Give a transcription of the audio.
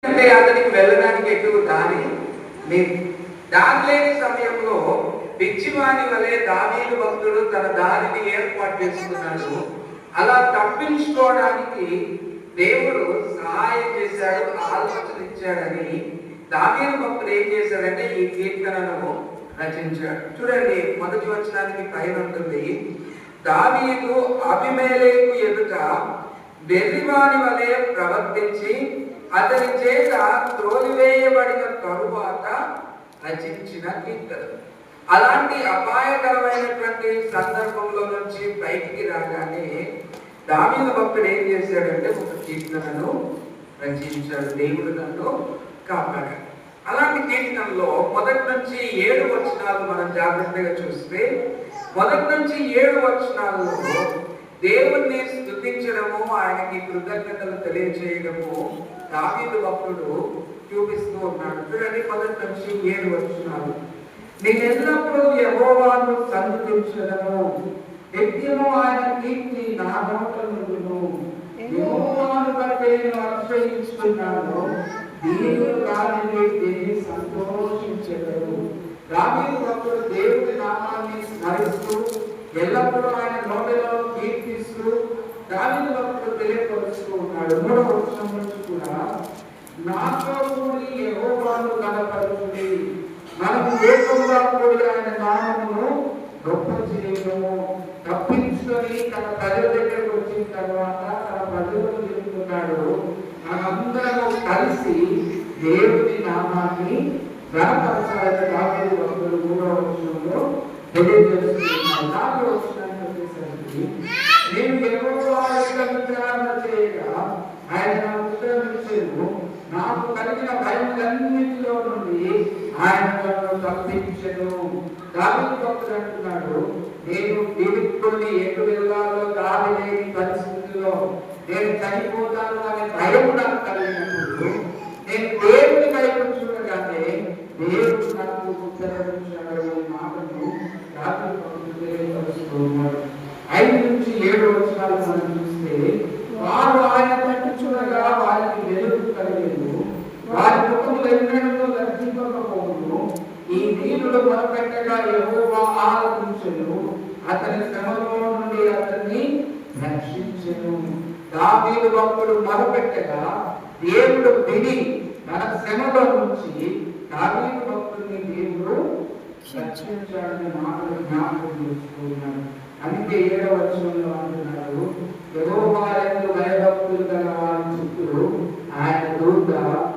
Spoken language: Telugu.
అంటే అతనికి వెళ్ళడానికి ఎటు దారి లేదు. దారి లేని సమయంలో పిచ్చివాని వలె దావీదు భక్తుడు తన దారిని ఏర్పాటు చేసుకున్నాడు. అలా తప్పించుకోవడానికి దేవుడు సహాయం చేశాడు, ఆలోచన ఇచ్చాడని దావీదు భక్తుడు ఏం చేశాడంటే ఈ కీర్తనను రచించాడు. చూడండి, మొదటి వచనానికి పైన ఉంటుంది, దావీదు అబీమెలెకు ఎదుట వెర్రివాని వలె ప్రవర్తించి అతని చేత త్రోలివేయబడిన తరువాత రచించిన కీర్తన. అలాంటి అపాయకరమైనటువంటి సందర్భంలో నుంచి బయటికి రాగానే దావీదు భక్తుడు ఏం చేశాడంటే ఒక కీర్తనను రచించాడు. దేవుడు నన్ను కాపాడాడు. అలాంటి కీర్తనలో మొదటి నుంచి 7 వచనాలు మనం జాగ్రత్తగా చూస్తే, మొదటి నుంచి 7 వచనాల్లో దేవుణ్ణి స్తుతించడము, ఆయనకి కృతజ్ఞతలు తెలియజేయడము దావీదు భక్తుడు చూపిస్తూ ఉన్నాడు. చూడండి, మొదటి నుంచి 7 వచనాలు. నేను ఎల్లప్పుడూ యెహోవాను సన్నుతించదను, నిత్యము ఆయన కీర్తి నా నోట నుండును. యెహోవాను బట్టి నేను అతిశయించుచున్నాను, దేవుడు దానిని దేని సంతోషించెదరు. దావీదు భక్తుడు దేవుడి నామాన్ని స్మరిస్తూ ఎల్లప్పుడూ ఆయన నోటిలో కీర్తిస్తూ దావీదు భక్తుడు తెలియపరుస్తూ ఉన్నాడు. 3వ వచనం నుంచి కూడా, నాతో కూడి యెహోవాను కనపరుచుడి, మనము ఏకంగా కూడి ఆయన నామమును గొప్ప చేయడము. తప్పించుకొని తన ప్రజల దగ్గరకు వచ్చిన తర్వాత తన ప్రజలకు చెప్తున్నాడు, మనందరము కలిసి దేవుని నామాన్ని గణపరచాలని దావీదు భక్తుడు 3వ వచనంలో తెలియజేస్తున్నాడు. 4వ వచనానికి వచ్చేసరికి, నేను యెహోవా యొక్క విచారణ చేయగా ఆయన నాకు ఉత్తరమిచ్చెను, నాకు కలిగిన భయములన్నిటిలో నుండి ఆయన నన్ను తప్పించెను. దావీదు భక్తుడు అంటున్నాడు, నేను విడిపోయి ఎటు వెళ్ళాలో దారి లేని పరిస్థితుల్లో, నేను చనిపోతాను అనే భయం నాకు కలిగినప్పుడు నేను దేవుని వైపు చూడగానే దేవుడు నాకు ఉత్తరమిచ్చాడు. ఈ మాటను దావీదు భక్తుడు తెలియపరుస్తూ ఉన్నాడు. 5 నుంచి 7 వచనాలు మనం చూస్తే, వారు ఆయన తట్టు చూడగా వారికి వెలుగు కలిగేను, వారి ముఖములు ఎన్నడూ లజ్జింపకపోవును. ఈ దీనుడు మొరపెట్టగా యెహోవా ఆలకించెను, అతని శ్రమలో నుండి అతన్ని రక్షించెను. దావీదు భక్తుడు మొరపెట్టగా దేవుడు విని తన శ్రమలో నుంచి దావీదు భక్తుడిని దేవుడు రక్షించాడని మాటలు జ్ఞాపకం చేసుకున్నాడు. అందుకే 7వ వచనంలో అంటున్నాడు, యెహోవా యందు